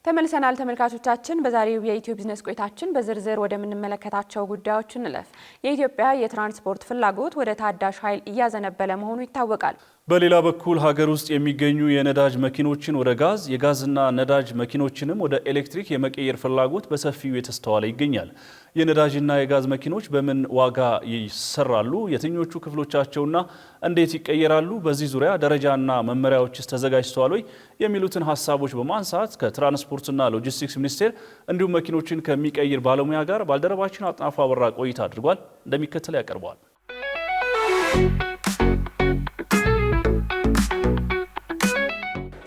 ተመልሰናል ተመልካቾቻችን በዛሬው የኢትዮ ቢዝነስ ቆይታችን በዝርዝር ወደምንመለከታቸው ጉዳዮች እንለፍ። የኢትዮጵያ የትራንስፖርት ፍላጎት ወደ ታዳሽ ኃይል እያዘነበለ መሆኑ ይታወቃል። በሌላ በኩል ሀገር ውስጥ የሚገኙ የነዳጅ መኪኖችን ወደ ጋዝ፣ የጋዝና ነዳጅ መኪኖችንም ወደ ኤሌክትሪክ የመቀየር ፍላጎት በሰፊው የተስተዋለ ይገኛል። የነዳጅና የጋዝ መኪኖች በምን ዋጋ ይሰራሉ? የትኞቹ ክፍሎቻቸውና እንዴት ይቀየራሉ? በዚህ ዙሪያ ደረጃና መመሪያዎችስ ተዘጋጅተዋል ወይ? የሚሉትን ሀሳቦች በማንሳት ከትራንስፖርትና ሎጂስቲክስ ሚኒስቴር እንዲሁም መኪኖችን ከሚቀይር ባለሙያ ጋር ባልደረባችን አጥናፉ አበራ ቆይታ አድርጓል። እንደሚከተለው ያቀርበዋል።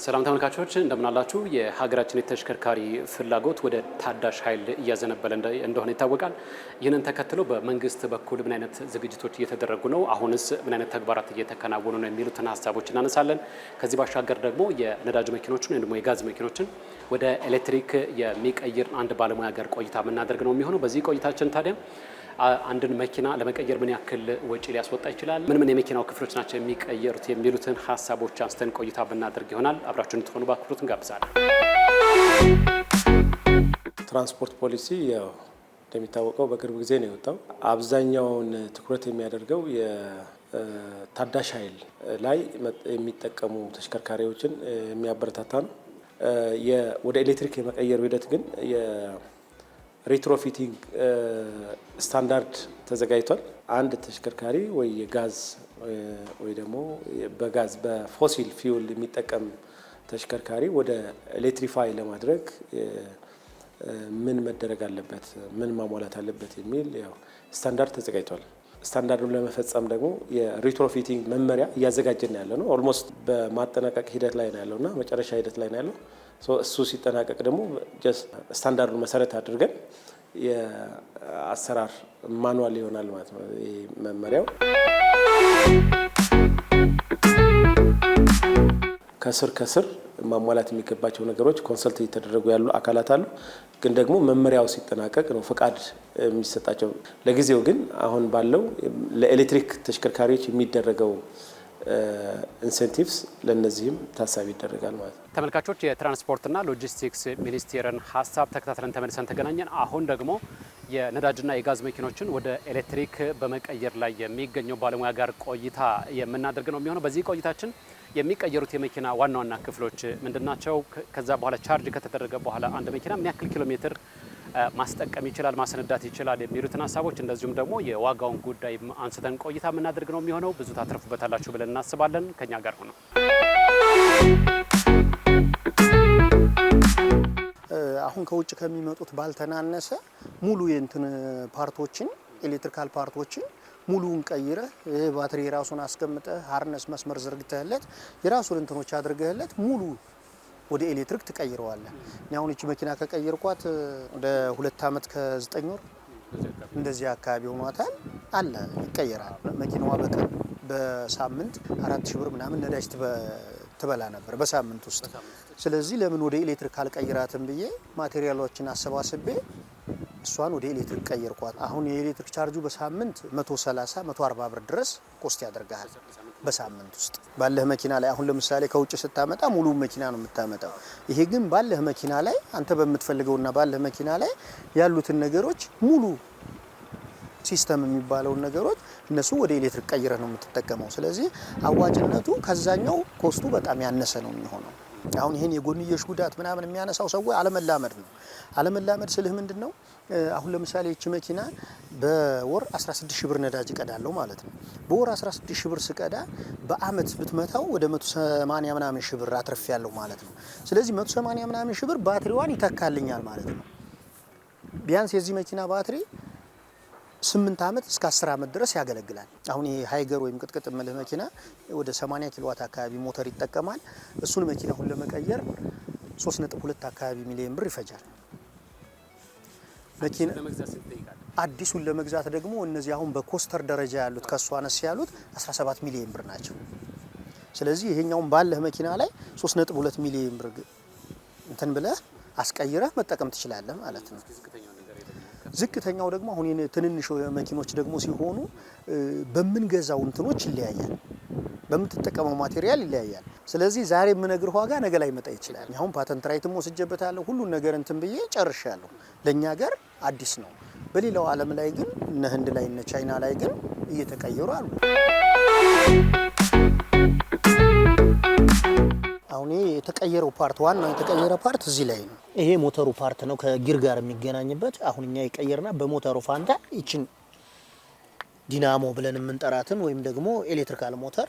ሰላም ተመልካቾች እንደምን አላችሁ? የሀገራችን የተሽከርካሪ ፍላጎት ወደ ታዳሽ ኃይል እያዘነበለ እንደሆነ ይታወቃል። ይህንን ተከትሎ በመንግስት በኩል ምን አይነት ዝግጅቶች እየተደረጉ ነው? አሁንስ ምን አይነት ተግባራት እየተከናወኑ ነው? የሚሉትን ሀሳቦች እናነሳለን። ከዚህ ባሻገር ደግሞ የነዳጅ መኪኖችን ወይም ደግሞ የጋዝ መኪኖችን ወደ ኤሌክትሪክ የሚቀይር አንድ ባለሙያ ጋር ቆይታ የምናደርግ ነው የሚሆነው። በዚህ ቆይታችን ታዲያ አንድን መኪና ለመቀየር ምን ያክል ወጪ ሊያስወጣ ይችላል፣ ምን የመኪናው ክፍሎች ናቸው የሚቀየሩት የሚሉትን ሀሳቦች አንስተን ቆይታ ብናደርግ ይሆናል። አብራችሁን እንድትሆኑ በአክብሮት እንጋብዛለን። ትራንስፖርት ፖሊሲ ያው እንደሚታወቀው በቅርብ ጊዜ ነው የወጣው። አብዛኛውን ትኩረት የሚያደርገው የታዳሽ ኃይል ላይ የሚጠቀሙ ተሽከርካሪዎችን የሚያበረታታ ነው። ወደ ኤሌክትሪክ የመቀየር ሂደት ግን ሪትሮፊቲንግ ስታንዳርድ ተዘጋጅቷል። አንድ ተሽከርካሪ ወይ የጋዝ ወይ ደግሞ በጋዝ በፎሲል ፊውል የሚጠቀም ተሽከርካሪ ወደ ኤሌክትሪፋይ ለማድረግ ምን መደረግ አለበት፣ ምን ማሟላት አለበት የሚል ያው ስታንዳርድ ተዘጋጅቷል። ስታንዳርዱን ለመፈጸም ደግሞ የሪትሮፊቲንግ መመሪያ እያዘጋጀን ያለ ነው። ኦልሞስት በማጠናቀቅ ሂደት ላይ ነው ያለውና መጨረሻ ሂደት ላይ ነው ያለው። እሱ ሲጠናቀቅ ደግሞ ስታንዳርዱን መሰረት አድርገን የአሰራር ማኑዋል ይሆናል ማለት ነው። መመሪያው ከስር ማሟላት የሚገባቸው ነገሮች ኮንሰልት እየተደረጉ ያሉ አካላት አሉ። ግን ደግሞ መመሪያው ሲጠናቀቅ ነው ፈቃድ የሚሰጣቸው። ለጊዜው ግን አሁን ባለው ለኤሌክትሪክ ተሽከርካሪዎች የሚደረገው ኢንሴንቲቭስ ለነዚህም ታሳቢ ይደረጋል ማለት ነው። ተመልካቾች የትራንስፖርትና ሎጂስቲክስ ሚኒስቴርን ሀሳብ ተከታትለን ተመልሰን ተገናኘን። አሁን ደግሞ የነዳጅና የጋዝ መኪኖችን ወደ ኤሌክትሪክ በመቀየር ላይ የሚገኘው ባለሙያ ጋር ቆይታ የምናደርግ ነው የሚሆነው። በዚህ ቆይታችን የሚቀየሩት የመኪና ዋና ዋና ክፍሎች ምንድናቸው? ከዛ በኋላ ቻርጅ ከተደረገ በኋላ አንድ መኪና ምን ያክል ኪሎ ሜትር ማስጠቀም ይችላል፣ ማስነዳት ይችላል የሚሉትን ሀሳቦች እንደዚሁም ደግሞ የዋጋውን ጉዳይ አንስተን ቆይታ የምናደርግ ነው የሚሆነው። ብዙ ታትርፉበታላችሁ ብለን እናስባለን። ከኛ ጋር ሆነው አሁን ከውጭ ከሚመጡት ባልተናነሰ ሙሉ የእንትን ፓርቶችን ኤሌክትሪካል ፓርቶችን ሙሉውን ቀይረ ባትሪ ራሱን አስቀምጠ ሃርነስ መስመር ዘርግተህለት የራሱን እንትኖች አድርገህለት ሙሉ ወደ ኤሌክትሪክ ትቀይረዋለህ። አሁን እቺ መኪና ከቀየርኳት ወደ 2 አመት ከ9 ወር እንደዚህ አካባቢ ሆኗታል አለ ይቀየራል። መኪናዋ በቀን በሳምንት 4000 ብር ምናምን ነዳጅ ትበላ ነበር በሳምንት ውስጥ። ስለዚህ ለምን ወደ ኤሌክትሪክ አልቀይራትም ብዬ ማቴሪያሎችን አሰባስቤ እሷን ወደ ኤሌክትሪክ ቀየርኳት። አሁን የኤሌክትሪክ ቻርጁ በሳምንት 130 140 ብር ድረስ ኮስት ያደርጋል በሳምንት ውስጥ ባለህ መኪና ላይ። አሁን ለምሳሌ ከውጭ ስታመጣ ሙሉ መኪና ነው የምታመጣው። ይሄ ግን ባለህ መኪና ላይ አንተ በምትፈልገውና ባለህ መኪና ላይ ያሉትን ነገሮች ሙሉ ሲስተም የሚባለውን ነገሮች እነሱ ወደ ኤሌክትሪክ ቀይረህ ነው የምትጠቀመው። ስለዚህ አዋጭነቱ ከዛኛው ኮስቱ በጣም ያነሰ ነው የሚሆነው። አሁን ይሄን የጎንዮሽ ጉዳት ምናምን የሚያነሳው ሰው አለመላመድ ነው። አለመላመድ ስልህ ምንድነው? አሁን ለምሳሌ እቺ መኪና በወር 16000 ብር ነዳጅ ቀዳለው ማለት ነው። በወር 16000 ብር ስቀዳ በአመት ብትመታው ወደ 180 ምናምን ሺህ ብር አትርፍ ያለው ማለት ነው። ስለዚህ 180 ምናምን ሺህ ብር ባትሪዋን ይተካልኛል ማለት ነው። ቢያንስ የዚህ መኪና ባትሪ 8 አመት እስከ 10 አመት ድረስ ያገለግላል። አሁን ይሄ ሃይገር ወይም ቅጥቅጥ መልህ መኪና ወደ 80 ኪሎዋት አካባቢ ሞተር ይጠቀማል። እሱን መኪና ሁሉ ለመቀየር 3.2 አካባቢ ሚሊዮን ብር ይፈጃል። መኪና አዲሱን ለመግዛት ደግሞ እነዚህ አሁን በኮስተር ደረጃ ያሉት ከሷ አነስ ያሉት 17 ሚሊዮን ብር ናቸው። ስለዚህ ይሄኛውን ባለህ መኪና ላይ 3.2 ሚሊዮን ብር እንትን ብለህ አስቀይረህ መጠቀም ትችላለህ ማለት ነው። ዝቅተኛው ደግሞ አሁን ትንንሽ መኪኖች ደግሞ ሲሆኑ በምንገዛው እንትኖች ይለያያል። በምትጠቀመው ማቴሪያል ይለያያል። ስለዚህ ዛሬ የምነግር ዋጋ ነገ ላይ መጣ ይችላል። አሁን ፓተንት ራይትም ወስጄበታለሁ። ሁሉን ነገር እንትን ብዬ ጨርሻለሁ። ለኛ ሀገር አዲስ ነው። በሌላው ዓለም ላይ ግን እነ ህንድ ላይ እነ ቻይና ላይ ግን እየተቀየሩ አሉ። አሁን የተቀየረው ፓርት ዋናው የተቀየረ ፓርት እዚህ ላይ ነው። ይሄ ሞተሩ ፓርት ነው ከጊር ጋር የሚገናኝበት። አሁን እኛ የቀየርና በሞተሩ ፋንታ ይችን ዲናሞ ብለን የምንጠራትን ወይም ደግሞ ኤሌክትሪካል ሞተር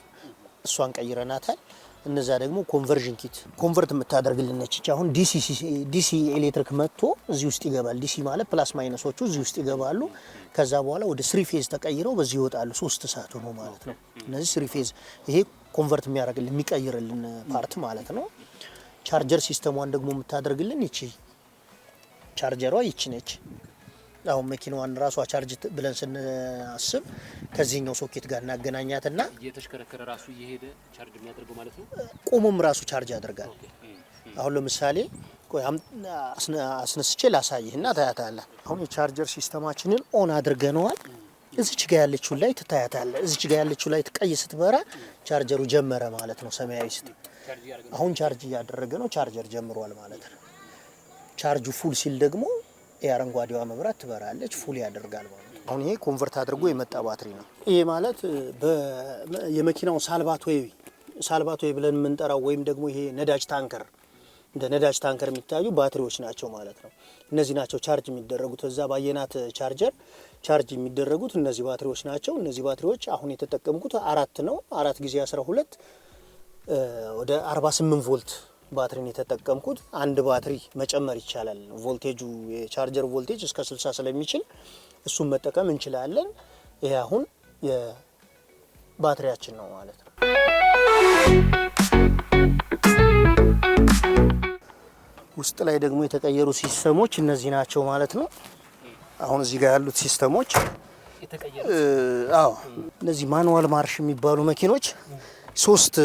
እሷን ቀይረናታል። እነዛ ደግሞ ኮንቨርዥን ኪት ኮንቨርት የምታደርግልን ነች። አሁን ዲሲ ኤሌክትሪክ መጥቶ እዚህ ውስጥ ይገባል። ዲሲ ማለት ፕላስ ማይነሶቹ እዚህ ውስጥ ይገባሉ። ከዛ በኋላ ወደ ስሪ ፌዝ ተቀይረው በዚህ ይወጣሉ። 3 ሰዓት ነው ማለት ነው። እነዚህ ስሪ ፌዝ ይሄ ኮንቨርት የሚያደርግልን የሚቀይርልን ፓርት ማለት ነው። ቻርጀር ሲስተሟን ደግሞ የምታደርግልን ይቺ ቻርጀሯ ይቺ ነች። አሁን መኪናዋን ራሷ ቻርጅ ብለን ስናስብ ከዚህኛው ሶኬት ጋር እናገናኛትና እየተሽከረከረ ራሱ እየሄደ ቻርጅ የሚያደርገው ማለት ነው። ቆሞም ራሱ ቻርጅ ያደርጋል። አሁን ለምሳሌ ቆይ አስነስቼ ላሳይህና ታያታለህ። አሁን የቻርጀር ሲስተማችንን ኦን አድርገነዋል። እዚች ጋር ያለችው ላይ ትታያታለህ። እዚች ጋር ያለችው ላይ ቀይ ስትበራ ቻርጀሩ ጀመረ ማለት ነው። ሰማያዊ ስት አሁን ቻርጅ እያደረገ ነው። ቻርጀር ጀምሯል ማለት ነው። ቻርጁ ፉል ሲል ደግሞ የአረንጓዴዋ መብራት ትበራለች። ፉል ያደርጋል ማለት ነው። አሁን ይሄ ኮንቨርት አድርጎ የመጣ ባትሪ ነው። ይሄ ማለት የመኪናው ሳልቫቶይ ብለን የምንጠራው ወይም ደግሞ ይሄ ነዳጅ ታንከር እንደ ነዳጅ ታንከር የሚታዩ ባትሪዎች ናቸው ማለት ነው። እነዚህ ናቸው ቻርጅ የሚደረጉት። እዛ ባየናት ቻርጀር ቻርጅ የሚደረጉት እነዚህ ባትሪዎች ናቸው። እነዚህ ባትሪዎች አሁን የተጠቀምኩት 4 ነው። 4 ጊዜ 12 ወደ 48 ቮልት ባትሪን የተጠቀምኩት። አንድ ባትሪ መጨመር ይቻላል። ቮልቴጁ የቻርጀር ቮልቴጅ እስከ 60 ስለሚችል እሱን መጠቀም እንችላለን። ይሄ አሁን የባትሪያችን ነው ማለት ነው። ውስጥ ላይ ደግሞ የተቀየሩ ሲስተሞች እነዚህ ናቸው ማለት ነው። አሁን እዚህ ጋር ያሉት ሲስተሞች እነዚህ ማኑዋል ማርሽ የሚባሉ መኪኖች 3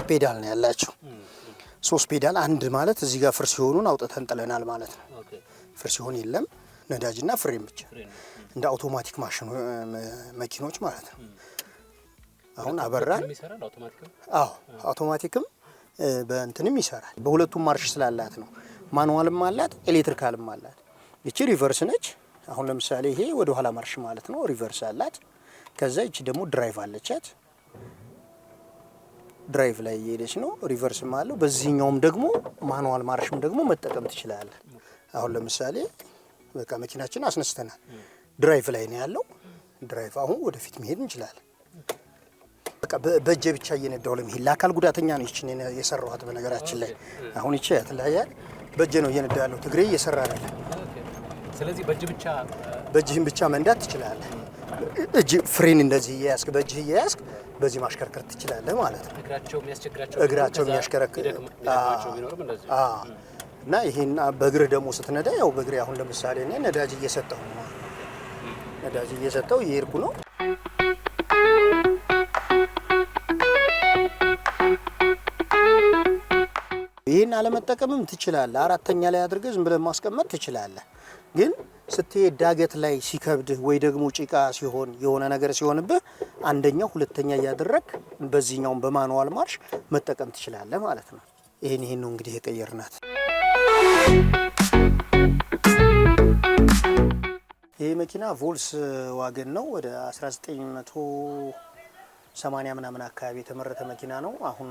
ፔዳል ነው ያላቸው። 3 ፔዳል አንድ ማለት እዚህ ጋር ፍር ሲሆኑን አውጥተን ጥለናል ማለት ነው። ፍር ሲሆን የለም ነዳጅና ፍሬም ብቻ እንደ አውቶማቲክ ማሽን መኪኖች ማለት ነው። አሁን አበራን። አውቶማቲክም በእንትንም ይሰራል። በሁለቱም ማርሽ ስላላት ነው። ማኑዋልም አላት ኤሌክትሪካልም አላት። እቺ ሪቨርስ ነች። አሁን ለምሳሌ ይሄ ወደ ኋላ ማርሽ ማለት ነው። ሪቨርስ አላት። ከዛ እቺ ደግሞ ድራይቭ አለቻት። ድራይቭ ላይ እየሄደች ነው። ሪቨርስም አለው። በዚህኛውም ደግሞ ማኑዋል ማርሽም ደግሞ መጠቀም ትችላለህ። አሁን ለምሳሌ በቃ መኪናችን አስነስተናል። ድራይቭ ላይ ነው ያለው። ድራይቭ አሁን ወደፊት መሄድ እንችላለን። በቃ በእጄ ብቻ እየነዳው ለመሄድ ለአካል ጉዳተኛ ነው ይችን የሰራኋት። በነገራችን ላይ አሁን ይቺ ያትላያል። በእጄ ነው እየነዳ ያለው። ትግሬ እየሰራ አይደለም። ስለዚህ በእጅህም ብቻ መንዳት ትችላለህ። እጅ ፍሬን እንደዚህ እየያዝክ በእጅህ እየያዝክ በዚህ ማሽከርከር ትችላለህ ማለት ነው። እግራቸው የሚያሽከረክር እና ይሄን በእግርህ ደግሞ ስትነዳ ያው በእግሬ አሁን ለምሳሌ እኔ ነዳጅ እየሰጠው እየሄድኩ ነው። ይሄን አለመጠቀምም ትችላለህ። 4ኛ ላይ አድርገህ ዝም ብለህ ማስቀመጥ ትችላለህ። ግን ስትሄድ ዳገት ላይ ሲከብድህ ወይ ደግሞ ጭቃ ሲሆን የሆነ ነገር ሲሆንብህ አንደኛው ሁለተኛ እያደረግ በዚህኛውም በማኑዋል ማርሽ መጠቀም ትችላለህ ማለት ነው። ይሄን ነው እንግዲህ የቀየርናት። ይሄ መኪና ቮልስ ዋገን ነው። ወደ 1980 ምናምን አካባቢ የተመረተ መኪና ነው። አሁን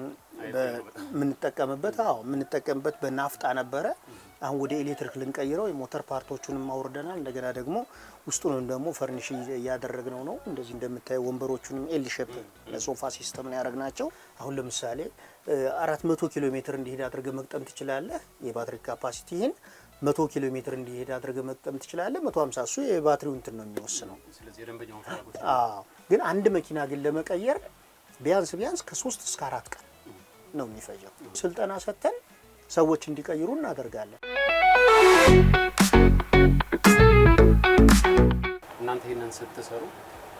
የምንጠቀምበት በናፍጣ ነበረ። አሁን ወደ ኤሌክትሪክ ልንቀይረው የሞተር ፓርቶቹንም አውርደናል። እንደገና ደግሞ ውስጡንም ደግሞ ፈርኒሽ እያደረግነው ነው። እንደዚህ እንደምታየው ወንበሮቹንም ኤል ሼፕ ለሶፋ ሲስተም ነው ያደረግናቸው። አሁን ለምሳሌ 400 ኪሎ ሜትር እንዲሄድ አድርገህ መግጠም ትችላለህ። የባትሪ ካፓሲቲህን 100 ኪሎ ሜትር እንዲሄድ አድርገህ መግጠም ትችላለህ። 150 እሱ የባትሪው እንትን ነው የሚወስነው። ግን አንድ መኪና ግን ለመቀየር ቢያንስ ከ3 እስከ 4 ቀን ነው የሚፈጀው። ስልጠና ሰጥተን ሰዎች እንዲቀይሩ እናደርጋለን። እናንተ ይሄንን ስትሰሩ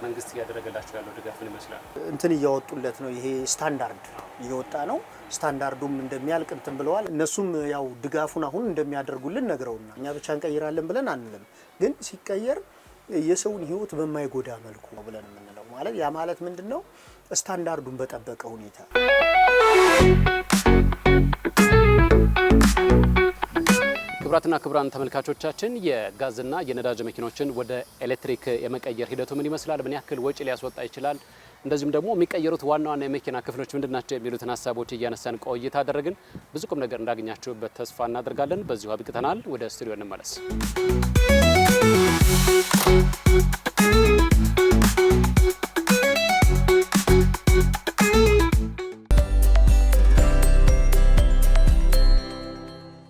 መንግስት እያደረገላችሁ ያለው ድጋፍ ምን ይመስላል? እንትን እያወጡለት ነው። ይሄ ስታንዳርድ እየወጣ ነው። ስታንዳርዱም እንደሚያልቅ እንትን ብለዋል። እነሱም ያው ድጋፉን አሁን እንደሚያደርጉልን ነግረውና እኛ ብቻ እንቀይራለን ብለን አንልም። ግን ሲቀየር የሰውን ሕይወት በማይጎዳ መልኩ ነው ብለን የምንለው። ማለት ያ ማለት ምንድነው? ስታንዳርዱን በጠበቀ ሁኔታ ክቡራትና ክቡራን ተመልካቾቻችን የጋዝና የነዳጅ መኪኖችን ወደ ኤሌክትሪክ የመቀየር ሂደቱ ምን ይመስላል? ምን ያክል ወጪ ሊያስወጣ ይችላል? እንደዚሁም ደግሞ የሚቀየሩት ዋና ዋና የመኪና ክፍሎች ምንድናቸው የሚሉትን ሀሳቦች እያነሳን ቆይታ አደረግን። ብዙ ቁም ነገር እንዳገኛችሁበት ተስፋ እናደርጋለን። በዚሁ አብቅተናል። ወደ ስቱዲዮ እንመለስ።